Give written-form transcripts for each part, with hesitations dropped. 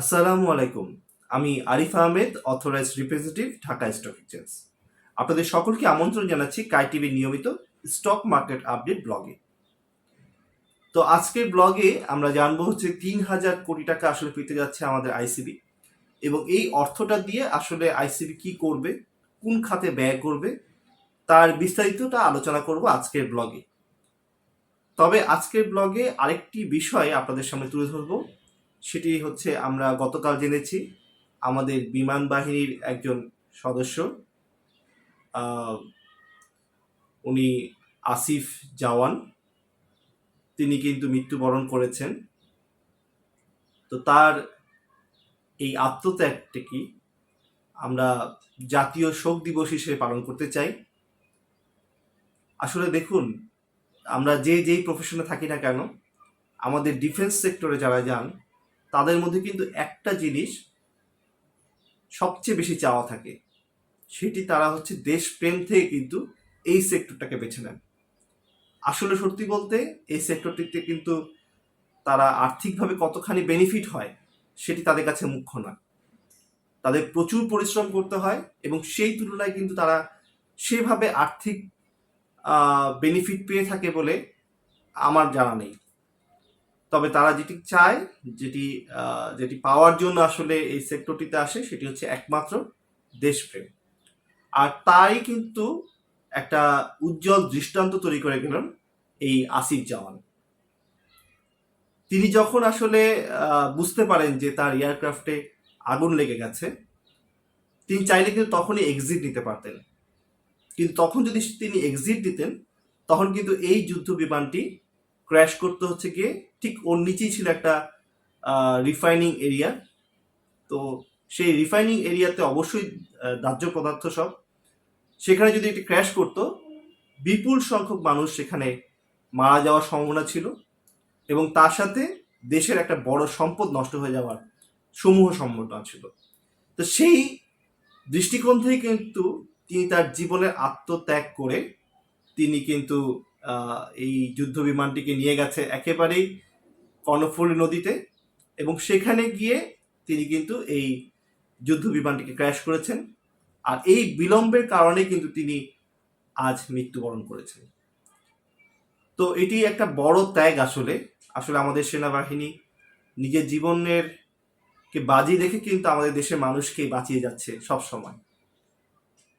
আসসালামু আলাইকুম। আমি Arif Ahmed, authorised representative, Dhaka stock exchange. আপনাদের সকলকে আমন্ত্রণ জানাচ্ছি কাই টিভির নিয়মিত স্টক মার্কেট আপডেট ব্লগে। তো আজকের ব্লগে আমরা জানবো হচ্ছে ৩,০০০ কোটি টাকা আসলে পেতে যাচ্ছে আমাদের আইসিবি, এবং এই অর্থটা দিয়ে আসলে আইসিবি কি করবে, কোন খাতে ব্যয় করবে, তার বিস্তারিতটা আলোচনা করব আজকের ব্লগে। তবে আজকের ব্লগে আরেকটি বিষয় আপনাদের সামনে তুলে ধরবো, সেটি হচ্ছে আমরা গতকাল জেনেছি আমাদের বিমান বাহিনীর একজন সদস্য, উনি আসিফ জাওয়ান, তিনি কিন্তু মৃত্যুবরণ করেছেন। তো তার এই আত্মত্যাগটা কি আমরা জাতীয় শোক দিবস হিসেবে পালন করতে চাই। আসলে দেখুন, আমরা যেই প্রফেশনে থাকি না কেন, আমাদের ডিফেন্স সেক্টরে যারা যান তাদের মধ্যে কিন্তু একটা জিনিস সবচেয়ে বেশি চাওয়া থাকে, সেটি তারা হচ্ছে দেশপ্রেম থেকে কিন্তু এই সেক্টরটাকে বেছে নেন। আসলে সত্যি বলতে এই সেক্টরটিতে কিন্তু তারা আর্থিকভাবে কতখানি বেনিফিট হয় সেটি তাদের কাছে মুখ্য না। তাদের প্রচুর পরিশ্রম করতে হয় এবং সেই তুলনায় কিন্তু তারা সেভাবে আর্থিক বেনিফিট পেয়ে থাকে বলে আমার জানা নেই। তবে তারা যেটি চায়, যেটি যেটি পাওয়ার জন্য আসলে এই সেক্টরটিতে আসে, সেটি হচ্ছে একমাত্র দেশপ্রেম। আর তাই কিন্তু একটা উজ্জ্বল দৃষ্টান্ত তৈরি করে গেলেন এই আসিফ জাওয়ান। তিনি যখন আসলে বুঝতে পারেন যে তার এয়ারক্রাফটে আগুন লেগে গেছে, তিনি চাইলে কিন্তু তখনই এক্সিট নিতে পারতেন। কিন্তু তখন যদি তিনি এক্সিট দিতেন, তখন কিন্তু এই যুদ্ধ বিমানটি ক্র্যাশ করতে হচ্ছে গিয়ে ঠিক ওর নিচেই ছিল একটা রিফাইনিং এরিয়া। তো সেই রিফাইনিং এরিয়াতে অবশ্যই দাহ্য পদার্থ সব, সেখানে যদি এটি ক্র্যাশ করতো, বিপুল সংখ্যক মানুষ সেখানে মারা যাওয়ার সম্ভাবনা ছিল এবং তার সাথে দেশের একটা বড় সম্পদ নষ্ট হয়ে যাওয়ার সমূহ সম্ভাবনা ছিল। তো সেই দৃষ্টিকোণ থেকে কিন্তু তিনি তার জীবনের আত্মত্যাগ করে তিনি কিন্তু এই যুদ্ধ বিমানটিকে নিয়ে গেছে একেবারেই কর্ণফুলী নদীতে, এবং সেখানে গিয়ে তিনি কিন্তু এই যুদ্ধ বিমানটিকে ক্র্যাশ করেছেন। আর এই বিলম্বের কারণে কিন্তু তিনি আজ মৃত্যুবরণ করেছেন। তো এটি একটা বড় ত্যাগ। আসলে আমাদের সেনাবাহিনী নিজের জীবনের কে বাজি রেখে কিন্তু আমাদের দেশের মানুষকে বাঁচিয়ে যাচ্ছে সব সময়।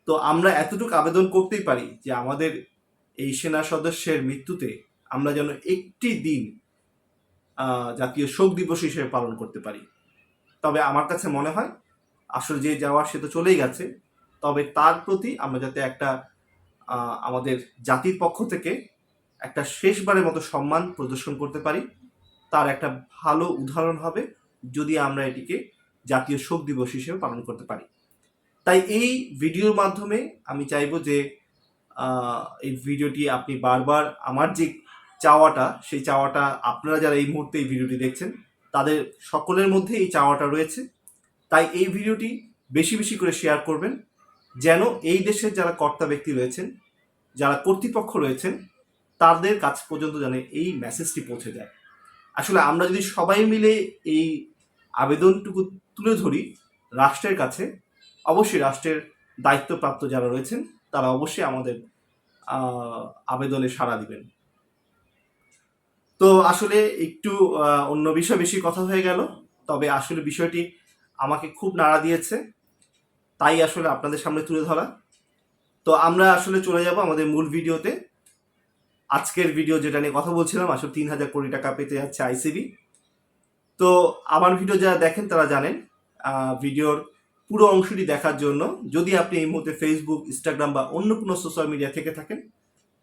তো আমরা এতটুকু আবেদন করতেই পারি যে আমাদের এই সেনা সদস্যের মৃত্যুতে আমরা যেন একটি দিন জাতীয় শোক দিবস হিসেবে পালন করতে পারি। তবে আমার কাছে মনে হয় আসলে যে যাওয়ার সে তো চলেই গেছে, তবে তার প্রতি আমরা যাতে একটা আমাদের জাতির পক্ষ থেকে একটা শেষবারের মতো সম্মান প্রদর্শন করতে পারি, তার একটা ভালো উদাহরণ হবে যদি আমরা এটিকে জাতীয় শোক দিবস হিসেবে পালন করতে পারি। তাই এই ভিডিওর মাধ্যমে আমি চাইবো যে এই ভিডিওটি আপনি বারবার আমার যে চাওয়াটা, সেই চাওয়াটা আপনারা যারা এই মুহূর্তে এই ভিডিওটি দেখছেন তাদের সকলের মধ্যে এই চাওয়াটা রয়েছে। তাই এই ভিডিওটি বেশি বেশি করে শেয়ার করবেন, যেন এই দেশের যারা কর্তা ব্যক্তি রয়েছেন, যারা কর্তৃপক্ষ রয়েছেন, তাদের কাছ পর্যন্ত যেন এই মেসেজটি পৌঁছে যায়। আসলে আমরা যদি সবাই মিলে এই আবেদনটুকু তুলে ধরি রাষ্ট্রের কাছে, অবশ্যই রাষ্ট্রের দায়িত্বপ্রাপ্ত যারা রয়েছেন তারা অবশ্যই আমাদের আবেদনে সাড়া দিবেন। তো আসলে একটু অন্য বিষয় বেশি কথা হয়ে গেল, তবে আসলে বিষয়টি আমাকে খুব নাড়া দিয়েছে, তাই আসলে আপনাদের সামনে তুলে ধরা। তো আমরা আসলে চলে যাব আমাদের মূল ভিডিওতে। আজকের ভিডিও যেটা নিয়ে কথা বলছিলাম, আসলে ৩,০০০ কোটি টাকা পেতে যাচ্ছে আইসিবি। তো আমার ভিডিও যারা দেখেন তারা জানেন, ভিডিওর পুরো অংশটি দেখার জন্য যদি আপনি এই মুহূর্তে ফেসবুক, ইনস্টাগ্রাম বা অন্য কোনো সোশ্যাল মিডিয়া থেকে থাকেন,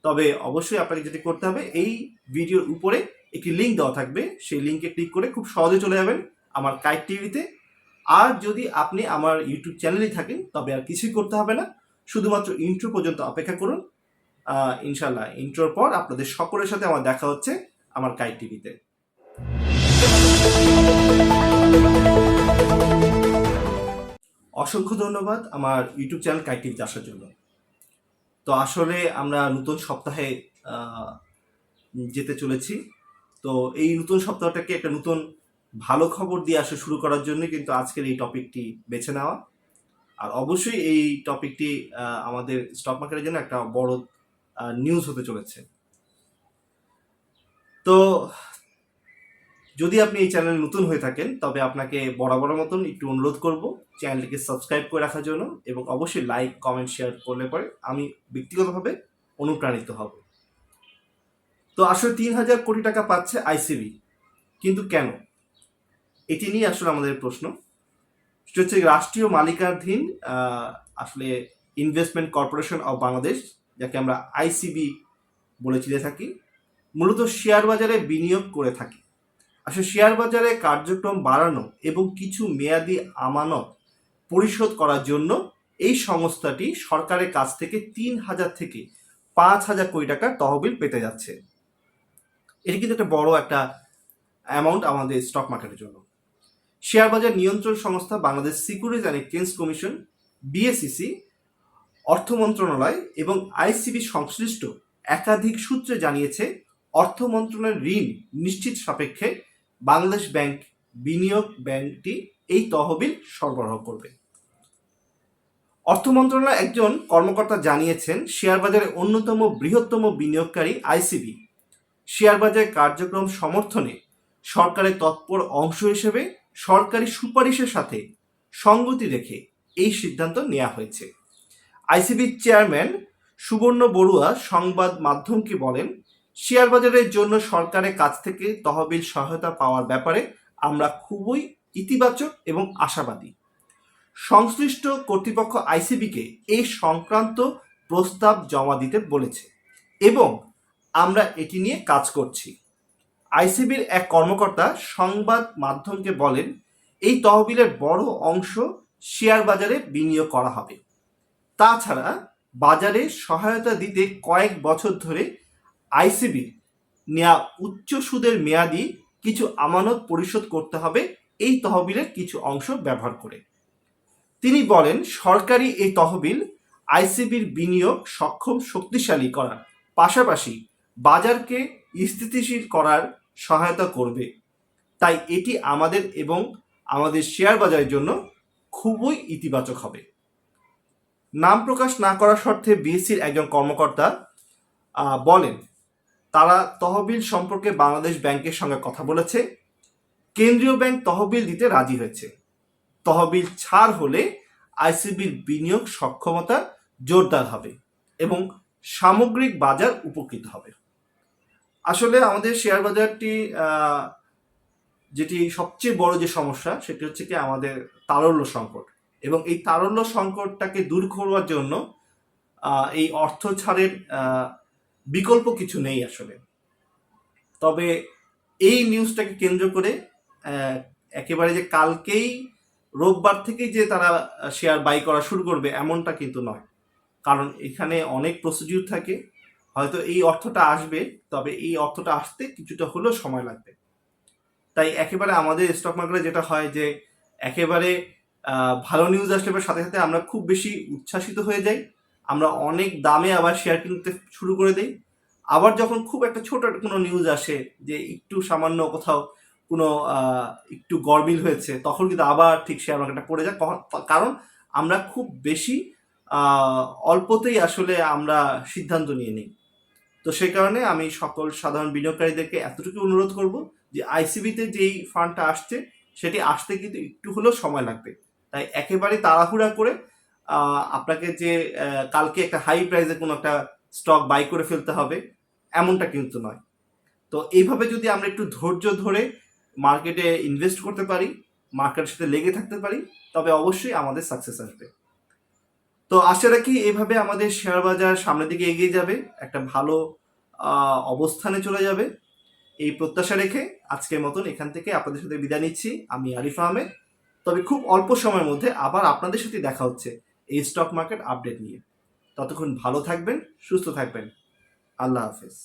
তবে অবশ্যই আপনাকে যেটি করতে হবে, এই ভিডিওর উপরে একটি লিঙ্ক দেওয়া থাকবে, সেই লিঙ্কে ক্লিক করে খুব সহজে চলে যাবেন আমার কাইট টিভিতে। আর যদি আপনি আমার ইউটিউব চ্যানেলেই থাকেন তবে আর কিছুই করতে হবে না, শুধুমাত্র ইন্ট্রো পর্যন্ত অপেক্ষা করুন। ইনশাল্লাহ ইন্ট্রোর পর আপনাদের সকলের সাথে আমার দেখা হচ্ছে আমার কাইট টিভিতে। অসংখ্য ধন্যবাদ আমার ইউটিউব চ্যানেল কাইট টিভিতে আসার জন্য। তো আসলে আমরা নতুন সপ্তাহে যেতে চলেছি। তো এই নতুন সপ্তাহটাকে একটা নতুন ভালো খবর দিয়ে আসলে শুরু করার জন্য কিন্তু আজকের এই টপিকটি বেছে নেওয়া। আর অবশ্যই এই টপিকটি আমাদের স্টক মার্কেটের জন্য একটা বড় নিউজ হতে চলেছে। তো যদি আপনি এই চ্যানেলে নতুন হয়ে থাকেন তবে আপনাকে বরাবরের মতন একটু অনুরোধ করব চ্যানেলটিকে সাবস্ক্রাইব করে রাখার জন্য, এবং অবশ্যই লাইক কমেন্ট শেয়ার করলে পরে আমি ব্যক্তিগতভাবে অনুপ্রাণিত হব। তো আসলে 3,000 কোটি টাকা পাচ্ছে আইসিবি, কিন্তু কেন? এটি নিয়ে আসলে আমাদের প্রশ্ন। সেটা হচ্ছে রাষ্ট্রীয় মালিকানাধীন আসলে ইনভেস্টমেন্ট কর্পোরেশন অফ বাংলাদেশ, যাকে আমরা আইসিবি বলে চিনে থাকি, মূলত শেয়ার বাজারে বিনিয়োগ করে থাকে। আসলে শেয়ার বাজারে কার্যক্রম বাড়ানো এবং কিছু মেয়াদি আমানত পরিশোধ করার জন্য এই সংস্থাটি সরকারের কাছ থেকে 3,000 থেকে 5,000 কোটি টাকার তহবিল পেতে যাচ্ছে। এটি কিন্তু একটা বড় একটা অ্যামাউন্ট আমাদের স্টক মার্কেটের জন্য। শেয়ার বাজার নিয়ন্ত্রণ সংস্থা Bangladesh securities and exchange commission BSEC, অর্থ মন্ত্রণালয় এবং আইসিবি সংশ্লিষ্ট একাধিক সূত্রে জানিয়েছে অর্থ মন্ত্রণালয়ের ঋণ নিশ্চিত সাপেক্ষে বাংলাদেশ ব্যাংক বিনিয়োগ ব্যাংকটি এই তহবিল সরবরাহ করবে। অর্থ মন্ত্রণালয়ের একজন কর্মকর্তা জানিয়েছেন শেয়ার বাজারে অন্যতম বৃহত্তম বিনিয়োগকারী আইসিবি শেয়ার বাজার কার্যক্রম সমর্থনে সরকারের তৎপর অংশ হিসেবে সরকারি সুপারিশের সাথে সঙ্গতি রেখে এই সিদ্ধান্ত নেওয়া হয়েছে। আইসিবির চেয়ারম্যান সুবর্ণ বড়ুয়া সংবাদ মাধ্যমকে বলেন, শেয়ার বাজারের জন্য সরকারের কাছ থেকে তহবিল সহায়তা পাওয়ার ব্যাপারে আমরা খুবই ইতিবাচক এবং আশাবাদী। সংশ্লিষ্ট কর্তৃপক্ষ আইসিবিকে এই সংক্রান্ত প্রস্তাব জমা দিতে বলেছে এবং আমরা এটি নিয়ে কাজ করছি। আইসিবির এক কর্মকর্তা সংবাদ মাধ্যমকে বলেন, এই তহবিলের বড় অংশ শেয়ার বাজারে বিনিয়োগ করা হবে। তাছাড়া বাজারে সহায়তা দিতে কয়েক বছর ধরে আইসিবি নেওয়া উচ্চ সুদের মেয়াদি কিছু আমানত পরিশোধ করতে হবে এই তহবিলের কিছু অংশ ব্যবহার করে। তিনি বলেন, সরকারি এই তহবিল আইসিবির বিনিয়োগ সক্ষম শক্তিশালী করার পাশাপাশি বাজারকে স্থিতিশীল করার সহায়তা করবে। তাই এটি আমাদের এবং আমাদের শেয়ার বাজারের জন্য খুবই ইতিবাচক হবে। নাম প্রকাশ না করার শর্তে বিএসসির একজন কর্মকর্তা বলেন, তারা তহবিল সম্পর্কে বাংলাদেশ ব্যাংকের সঙ্গে কথা বলেছে। কেন্দ্রীয় ব্যাংক তহবিল দিতে রাজি হয়েছে। তহবিল ছাড় হলে আইসিবির বিনিয়োগ সক্ষমতা জোরদার হবে এবং সামগ্রিক বাজার উপকৃত হবে। আসলে আমাদের শেয়ার বাজারটি যেটি সবচেয়ে বড় যে সমস্যা সেটি হচ্ছে কি আমাদের তারল্য সংকট, এবং এই তারল্য সংকটটাকে দূর করবার জন্য এই অর্থ ছাড়ের বিকল্প কিছু নেই আসলে। তবে এই নিউজটাকে কেন্দ্র করে একেবারে যে কালকেই রোববার থেকেই যে তারা শেয়ার বাই করা শুরু করবে এমনটা কিন্তু নয়, কারণ এখানে অনেক প্রসিডিউর থাকে। হয়তো এই অর্থটা আসবে, তবে এই অর্থটা আসতে কিছুটা হলেও সময় লাগবে। তাই একেবারে আমাদের স্টক মার্কেটে যেটা হয় যে একেবারে ভালো নিউজ আসলে সাথে সাথে আমরা খুব বেশি উচ্ছ্বাসিত হয়ে যাই, আমরা অনেক দামে আবার শেয়ার কিনতে শুরু করে দিই। আবার যখন খুব একটা ছোট কোনো নিউজ আসে যে একটু সামান্য কোথাও কোনো একটু গরমিল হয়েছে, তখন কিন্তু আবার ঠিক শেয়ার মার্কেটটা পড়ে যায়, কারণ আমরা খুব বেশি অল্পতেই আসলে আমরা সিদ্ধান্ত নিয়ে নিই। তো সেই কারণে আমি সকল সাধারণ বিনিয়োগকারীদেরকে এতটুকু অনুরোধ করব যে আইসিবিতে যেই ফান্ডটা আসছে সেটি আসতে কিন্তু একটু হলেও সময় লাগবে। তাই একেবারে তাড়াহুড়া করে আপনাকে যে কালকে একটা হাই প্রাইসে কোনো একটা স্টক বাই করে ফেলতে হবে এমনটা কিন্তু নয়। তো এইভাবে যদি আমরা একটু ধৈর্য ধরে মার্কেটে ইনভেস্ট করতে পারি, মার্কেটের সাথে লেগে থাকতে পারি, তবে অবশ্যই আমাদের সাকসেস আসবে। তো আশা রাখি এইভাবে আমাদের শেয়ার বাজার সামনের দিকে এগিয়ে যাবে, একটা ভালো অবস্থানে চলে যাবে, এই প্রত্যাশা রেখে আজকের মতন এখান থেকে আপনাদের সাথে বিদায় নিচ্ছি। আমি আরিফ আহমেদ। তবে খুব অল্প সময়ের মধ্যে আবার আপনাদের সাথে দেখা হচ্ছে এই স্টক মার্কেট আপডেট নিয়ে। ততক্ষণ ভালো থাকবেন, সুস্থ থাকবেন। আল্লাহ হাফেজ।